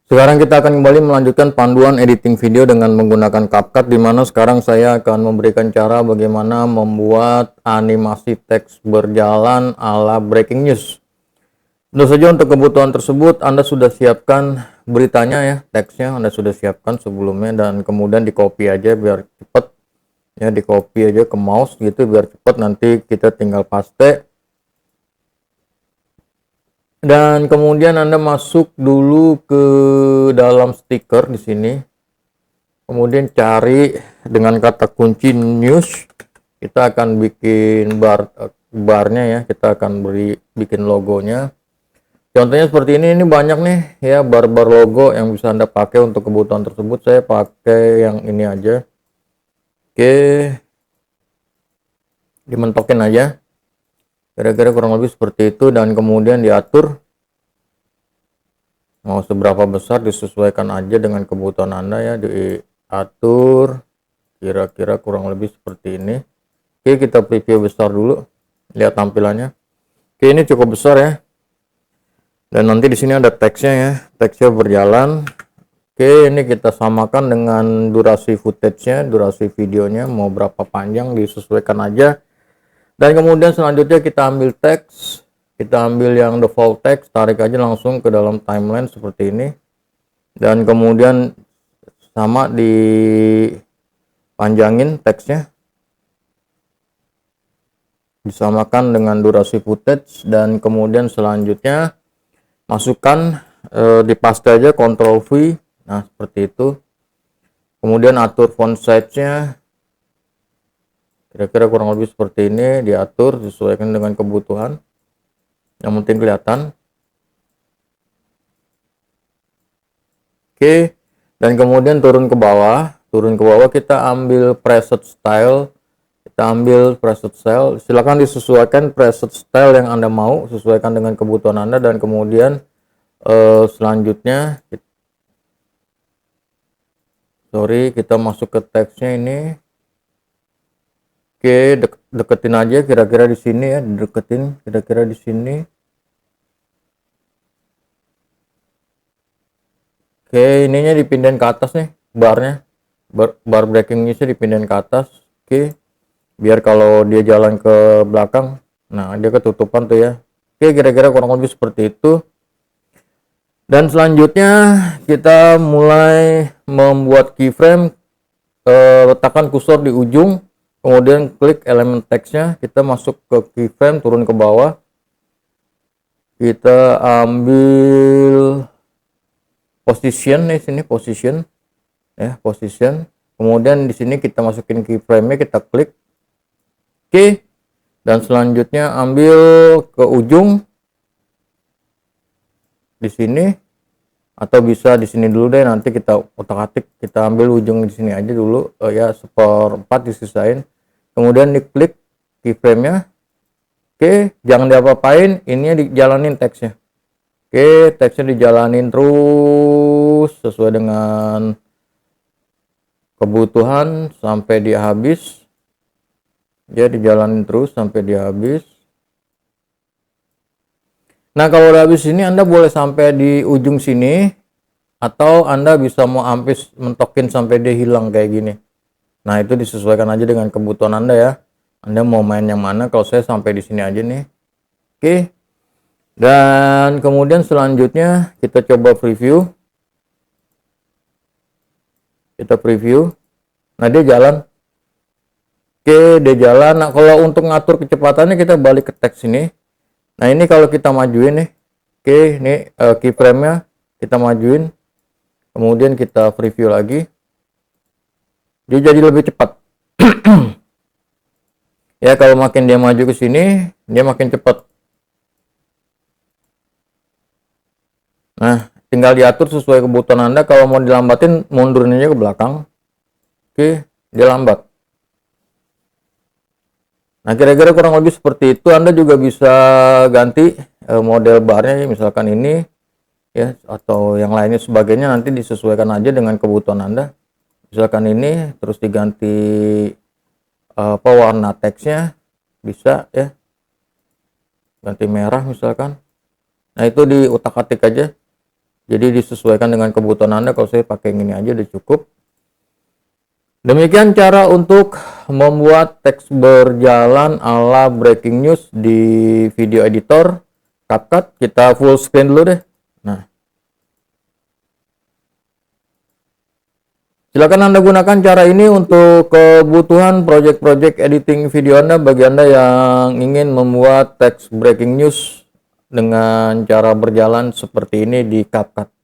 Sekarang kita akan kembali melanjutkan panduan editing video dengan menggunakan CapCut, di mana sekarang saya akan memberikan cara bagaimana membuat animasi teks berjalan ala breaking news. Tentu saja untuk kebutuhan tersebut Anda sudah siapkan beritanya ya, teksnya Anda sudah siapkan sebelumnya, dan kemudian di copy aja biar cepat ya, di copy aja ke mouse gitu biar cepat, nanti kita tinggal paste. Dan kemudian Anda masuk dulu ke dalam stiker di sini. Kemudian cari dengan kata kunci news. Kita akan bikin barnya ya. Kita akan bikin logonya. Contohnya seperti ini banyak nih ya, bar logo yang bisa Anda pakai untuk kebutuhan tersebut. Saya pakai yang ini aja. Oke. Dimentokin aja. Kira-kira kurang lebih seperti itu, dan kemudian diatur mau seberapa besar, disesuaikan aja dengan kebutuhan Anda ya, diatur kira-kira kurang lebih seperti ini. Oke, kita preview besar dulu, lihat tampilannya. Oke, ini cukup besar ya, dan nanti di sini ada teksnya ya, teksnya berjalan. Oke, ini kita samakan dengan durasi footage-nya, durasi videonya mau berapa panjang, disesuaikan aja. Dan kemudian selanjutnya kita ambil teks, kita ambil yang default text, tarik aja langsung ke dalam timeline seperti ini. Dan kemudian sama dipanjangin teksnya, disamakan dengan durasi footage, dan kemudian selanjutnya masukkan di paste aja, Ctrl V. Nah, seperti itu. Kemudian atur font size-nya. Kira-kira kurang lebih seperti ini, diatur disesuaikan dengan kebutuhan. Yang penting kelihatan. Oke, dan kemudian turun ke bawah. Kita ambil preset style. Silakan disesuaikan preset style yang Anda mau, sesuaikan dengan kebutuhan Anda. Dan kemudian selanjutnya kita masuk ke teksnya ini. Oke, deketin aja kira-kira di sini ya, deketin kira-kira di sini. Oke, ininya dipindahin ke atas nih, barnya. Bar breaking newsnya dipindahin ke atas. Oke, biar kalau dia jalan ke belakang, nah dia ketutupan tuh ya. Oke, kira-kira kurang lebih seperti itu. Dan selanjutnya kita mulai membuat keyframe. Letakkan kursor di ujung, kemudian klik elemen teksnya, kita masuk ke keyframe, turun ke bawah, kita ambil position nih, sini position ya, position. Kemudian di sini kita masukin keyframe-nya, kita klik. Oke, dan selanjutnya ambil ke ujung di sini, atau bisa di sini dulu deh, nanti kita otak-atik. Kita ambil ujung di sini aja dulu ya, 1/4 disisain. Kemudian diklik keyframe-nya. Oke, jangan diapa-apain, ininya dijalanin teksnya. Oke, teksnya dijalanin terus sesuai dengan kebutuhan sampai dia habis. Ya, dijalanin terus sampai dia habis. Nah, kalau udah habis ini Anda boleh sampai di ujung sini, atau Anda bisa mau ampis mentokin sampai dia hilang kayak gini. Nah, itu disesuaikan aja dengan kebutuhan Anda ya. Anda mau main yang mana? Kalau saya sampai di sini aja nih. Oke. Dan kemudian selanjutnya kita coba preview. Kita preview. Nah, dia jalan. Oke, dia jalan. Nah, kalau untuk ngatur kecepatannya kita balik ke teks ini. Nah, ini kalau kita majuin nih. Oke, ini keyframe-nya kita majuin. Kemudian kita preview lagi. Dia jadi lebih cepat. Ya, kalau makin dia maju ke sini, dia makin cepat. Nah, tinggal diatur sesuai kebutuhan Anda. Kalau mau dilambatin, mundurin aja ke belakang. Oke, dia lambat. Nah, kira-kira kurang lebih seperti itu. Anda juga bisa ganti model barnya, misalkan ini ya, atau yang lainnya sebagainya, nanti disesuaikan aja dengan kebutuhan Anda. Misalkan ini terus diganti warna teksnya, bisa ya, ganti merah misalkan. Nah, itu diutak-atik aja. Jadi disesuaikan dengan kebutuhan Anda. Kalau saya pakai yang ini aja udah cukup. Demikian cara untuk membuat teks berjalan ala breaking news di video editor CapCut. Kita full screen dulu deh. Nah, silakan Anda gunakan cara ini untuk kebutuhan project-project editing video Anda bagi Anda yang ingin membuat teks breaking news dengan cara berjalan seperti ini di CapCut.